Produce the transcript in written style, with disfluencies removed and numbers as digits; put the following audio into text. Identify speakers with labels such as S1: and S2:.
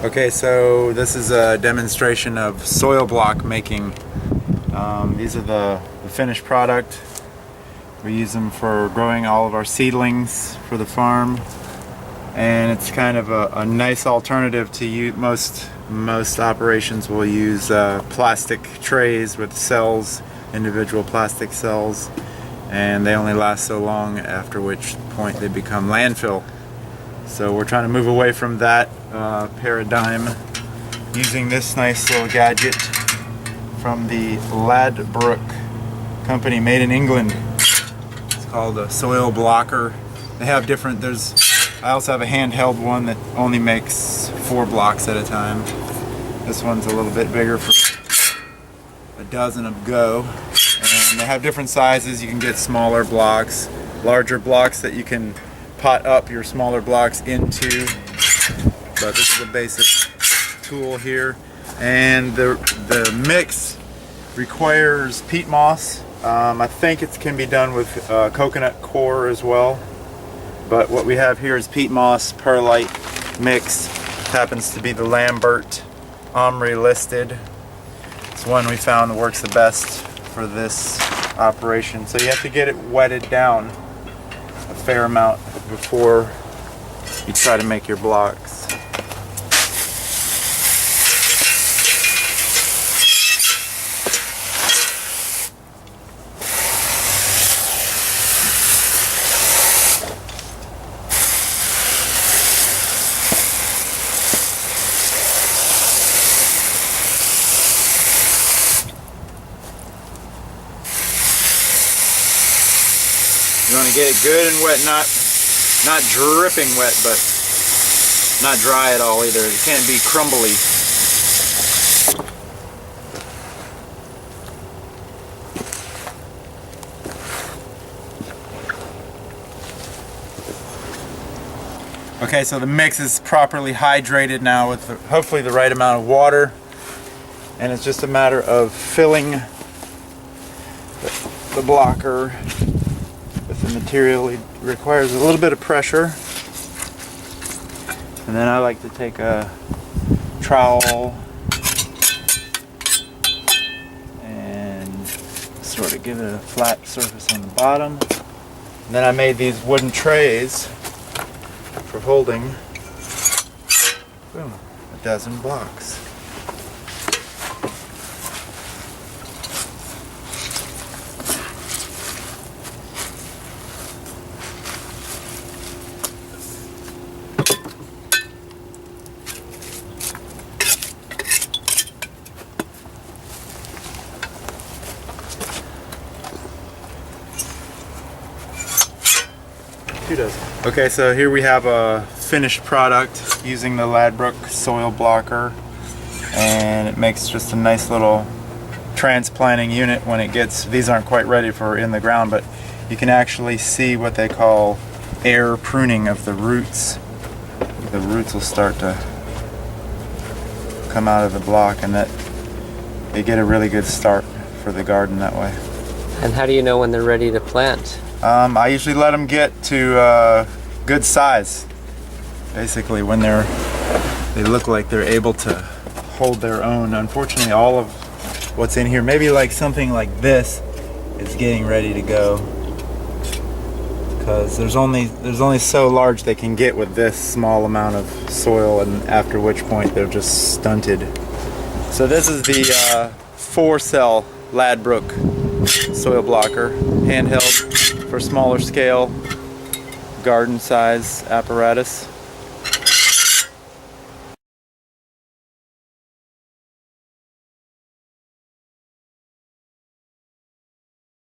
S1: Okay, so this is a demonstration of soil block making. These are the finished product. We use them for growing all of our seedlings for the farm, and it's kind of a nice alternative to most operations will use plastic trays with cells, individual plastic cells, and they only last so long, after which point they become landfill. So we're trying to move away from that paradigm using this nice little gadget from the Ladbroke company, made in England. It's called a soil blocker. They have different, I also have a handheld one that only makes 4 blocks at a time. This one's a little bit bigger for a dozen of go. And they have different sizes. You can get smaller blocks, larger blocks that you can pot up your smaller blocks into, but this is a basic tool here. And the mix requires peat moss. I think it can be done with coconut coir as well, but what we have here is peat moss perlite mix. It happens to be the Lambert Omri listed. It's one we found works the best for this operation. So you have to get it wetted down a fair amount before you try to make your blocks. You want to get it good and wet, not dripping wet, but not dry at all either. It can't be crumbly. Okay, so the mix is properly hydrated now with hopefully the right amount of water, and it's just a matter of filling the blocker with the material. It requires a little bit of pressure, and then I like to take a trowel and sort of give it a flat surface on the bottom. And then I made these wooden trays for holding, boom, a dozen blocks. Okay, so here we have a finished product using the Ladbroke soil blocker, and it makes just a nice little transplanting unit when it gets, these aren't quite ready for in the ground, but you can actually see what they call air pruning of the roots. The roots will start to come out of the block, and that they get a really good start for the garden that way.
S2: And how do you know when they're ready to plant?
S1: I usually let them get to good size, basically when they look like they're able to hold their own. Unfortunately, all of what's in here, maybe like something like this, is getting ready to go, because there's only so large they can get with this small amount of soil, and after which point they're just stunted. So this is the 4-cell Ladbroke soil blocker, handheld for smaller scale garden size apparatus.